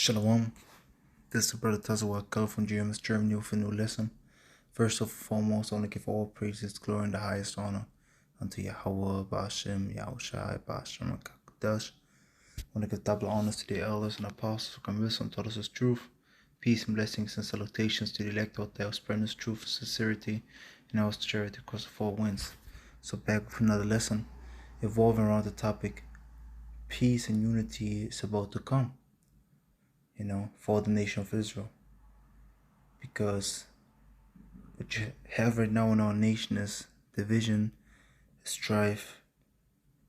Shalom. This is Brother Tazawakal from GMS Germany with a new lesson. First and foremost, I want to give all praises, glory, and the highest honor unto Yahweh, Ba'ashem, Yahushai, Ba'ashem, and Kakadash. I want to give double honors to the elders and apostles who converse and taught us His truth. Peace and blessings and salutations to the elect out there who spread His truth and sincerity and our charity across the four winds. So back with another lesson, evolving around the topic, peace and unity is about to come. For the nation of Israel. Because what you have right now in our nation is division, strife,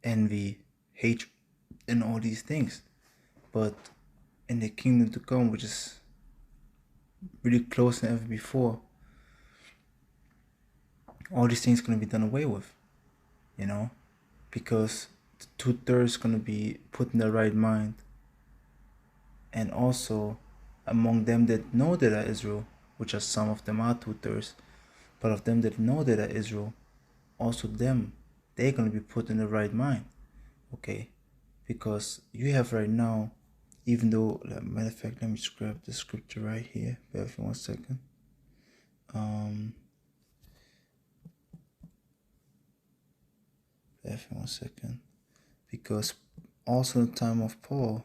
envy, hatred, and all these things. But in the kingdom to come, which is really close than ever before, all these things are going to be done away with, because the 2/3 is going to be put in the right mind. And also among them that know that are Israel, which are some of them are 2/3, but of them that know that are Israel, also they're going to be put in the right mind. Okay, because you have right now, even though, matter of fact, let me just grab the scripture right here. Bear with me 1 second. Bear with me 1 second. Because also in the time of Paul,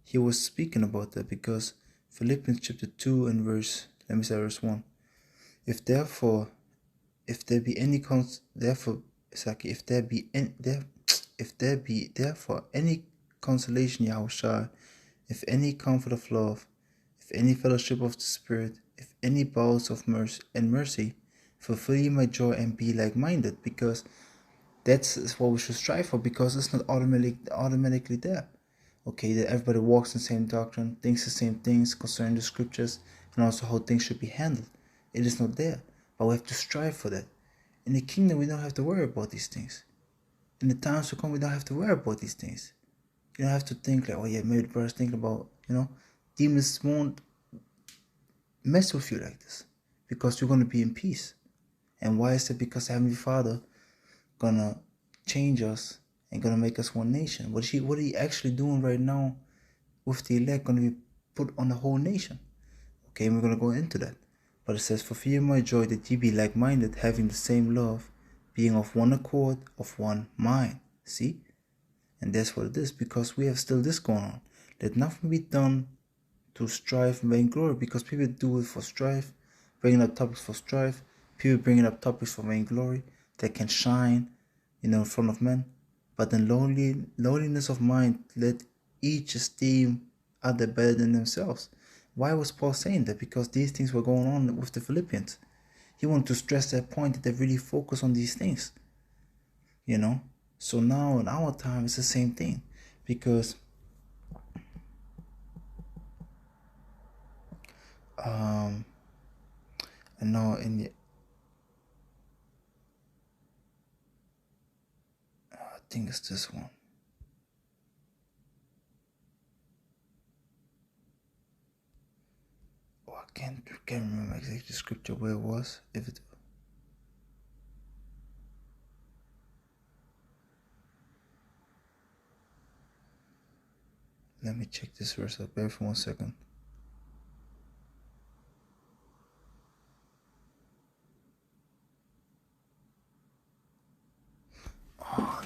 he was speaking about that, because Philippians chapter 2 and verse 1. If there be therefore any consolation, Yahushua, if any comfort of love, if any fellowship of the Spirit, if any bowels of mercy, fulfill ye my joy and be like-minded, because that's what we should strive for, because it's not automatically there. Okay, that everybody walks in the same doctrine, thinks the same things concerning the scriptures, and also how things should be handled. It is not there, but we have to strive for that. In the kingdom, we don't have to worry about these things. In the times to come, we don't have to worry about these things. You don't have to think like, oh yeah, maybe the brother's thinking about, demons won't mess with you like this, because you're going to be in peace. And why is it? Because Heavenly Father gonna change us and gonna make us one nation. What are he actually doing right now with the elect gonna be put on the whole nation? Okay, and we're gonna go into that. But it says, fulfill ye my joy, that ye be like-minded, having the same love, being of one accord, of one mind. See? And that's what it is, because we have still this going on. Let nothing be done to strife and vainglory, because people do it for strife, bringing up topics for strife, people bringing up topics for vainglory that can shine, in front of men. But in lowliness of mind, let each esteem other better than themselves. Why was Paul saying that? Because these things were going on with the Philippians. He wanted to stress that point, that they really focus on these things. So now in our time, it's the same thing. Because I know I think it's this one. Oh, I can't remember exactly the scripture where it was. Let me check this verse up. Bear for 1 second.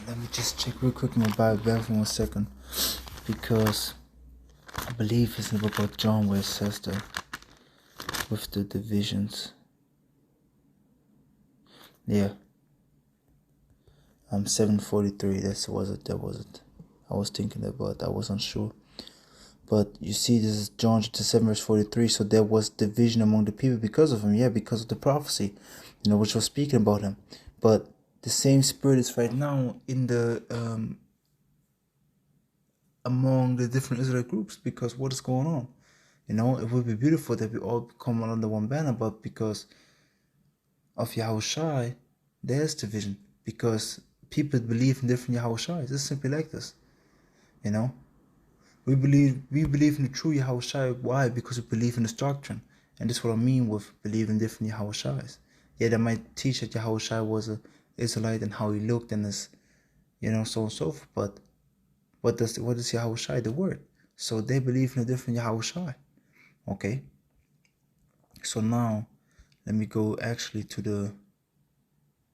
Let me just check real quick my Bible. Bear for 1 second. Because I believe it's in the book of John where it says that with the divisions. Yeah. 7:43. That was it. I was thinking that, but I wasn't sure. But you see, this is John chapter 7 verse 43. So there was division among the people because of him. Yeah, because of the prophecy, which was speaking about him. But the same spirit is right now in the among the different Israelite groups, because what is going on? It would be beautiful that we all come under one banner, but because of Yahushai, there's division, because people believe in different Yahushais. It's simply like this. We believe in the true Yahushai. Why? Because we believe in this doctrine. And that's what I mean with believing different Yahushais. Yeah, they might teach that Yahushai was an Israelite and how he looked and his, so on and so forth. But what is Yahushai? The word. So they believe in a different Yahushai. Okay. So now let me go actually to the